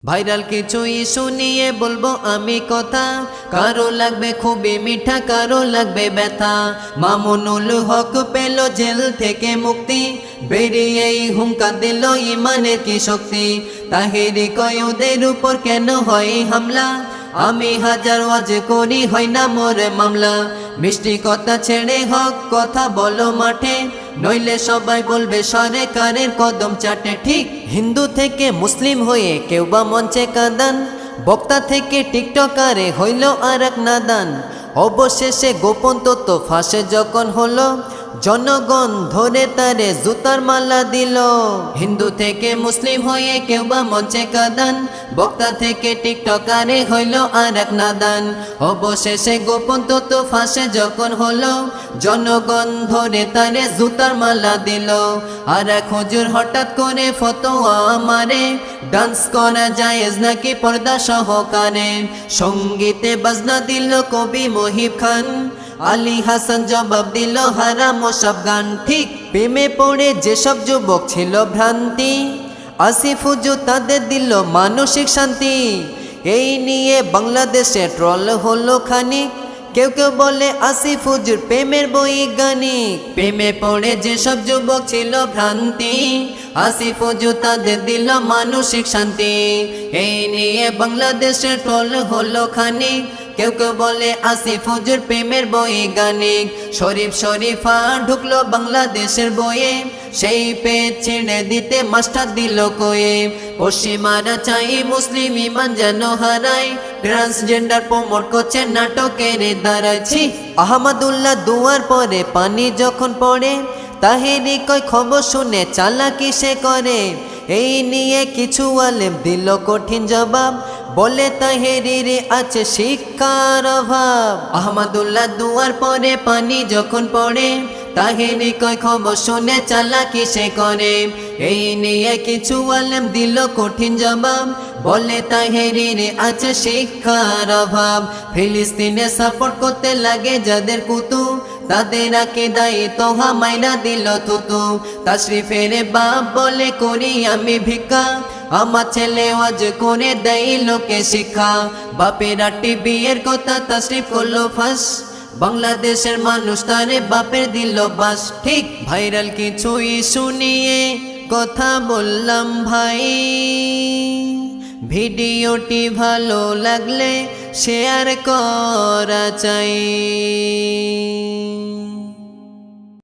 Viral কিছু issue নিয়ে বলবো আমি কথা, কারো লাগবে খুবই মিঠা, কারো লাগবে ব্যথা। মামুনুল হক পেল জেল থেকে মুক্তি, বেরিয়েই হুঙ্কা দিল ইমানের কি শক্তি। তাহেরি কয় ওদের উপর কেন হয় হামলা, আমি হাজার ওয়াজ করি হয় না মোরে মামলা। মিষ্টি কথা ছেড়ে হক কথা বলো মাঠে, নইলে সবাই বলবে সরকারের কদম চাটে। ঠিক হিন্দু থেকে মুসলিম হয়ে কেউ বা মঞ্চে কাঁদান, বক্তা থেকে টিকটকারে হইল আর এক নাদান। অবশেষে গোপন তত্ত্ব ফাঁসে যখন হলো, জনগণ ধরে তারে জুতার মালা দিল। হিন্দু থেকে মুসলিম হয়ে কেউ বা মঞ্চে কাঁদান, বক্তা থেকে টিকটকারে হইল আর এক নাদান। অবশেষে গোপন তত্ত্ব ফাঁসে যখন হলো, জনগণ ধরে তারে জুতার মালা দিল। আর এক হুজুর হঠাৎ করে ফতোয়া মারে, ডান্স করা জায়েজ নাকি পর্দা সহকারে। সঙ্গীতে বাজনা দিল কবি মহিব খান, আলী হাসান জবাব দিল হারাম সব গান। ঠিক প্রেমে পড়ে যেসব যুবক ছিল ভ্রান্তি, আসিফ হুজুর তাদের দিল মানসিক শান্তি। এই নিয়ে বাংলাদেশে ট্রল হলো খানিক, কেউ কেউ বলে আসিফ হুজুর প্রেমের বৈজ্ঞানিক। প্রেমে পড়ে যেসব যুবক ছিল ভ্রান্তি, আসিফ হুজুর তাদের দিল মানসিক শান্তি। এই নিয়ে বাংলাদেশে ট্রল হলো খানিক, কেউ কেউ বলে আসিফ হুজুর প্রেমের বৈজ্ঞানিক। শরীফ শরীফা ঢুকলো বাংলাদেশের বইয়ে, সেই পেজ ছেড়ে দিতে মাস্টার দিল কয়ে। পশ্চিমারা চাই মুসলিম ইমান যেন হারায়, ট্রান্সজেন্ডার প্রমোট করছে নাটকের দ্বারাছি। আহমদুল্লাহ দুয়ার পরে পানি যখন পড়ে, তাহেরি কয় খবর শুনে চালাকি সে করে। এই নিয়ে কিছু আলেম দিল কঠিন জবাব, বলে তাহেরির আছে শিক্ষার অভাব। আহমদুল্লাহ দুয়ার পরে পানি যখন পড়ে, তাহেরি কয় খবর শুনে চালাকি সে করে। এই নিয়ে কিছু আলেম দিল কঠিন জবাব, বলে তাহেরির আছে শিক্ষার অভাব। ফিলিস্তিনে সাপোর্ট করতে লাগে যাদের কুতু, তাদের আকিদায় তোহা মাইরা দিল থুতু। তাশরিফের বাপ বলে করি আমি ভিক্ষা, আমার ছেলে ওয়াজ করে দেয় লোকে শিক্ষা। বাপের আটটি বিয়ের কথা তাশরিফ করলো ফাঁস, বাংলাদেশের মানুষ তারে বাপের দিল বাস। ঠিক ভাইরাল কিছু ইস্যু নিয়ে কথা বললাম ভাই, ভিডিওটি ভালো লাগলে শেয়ার করা চাই।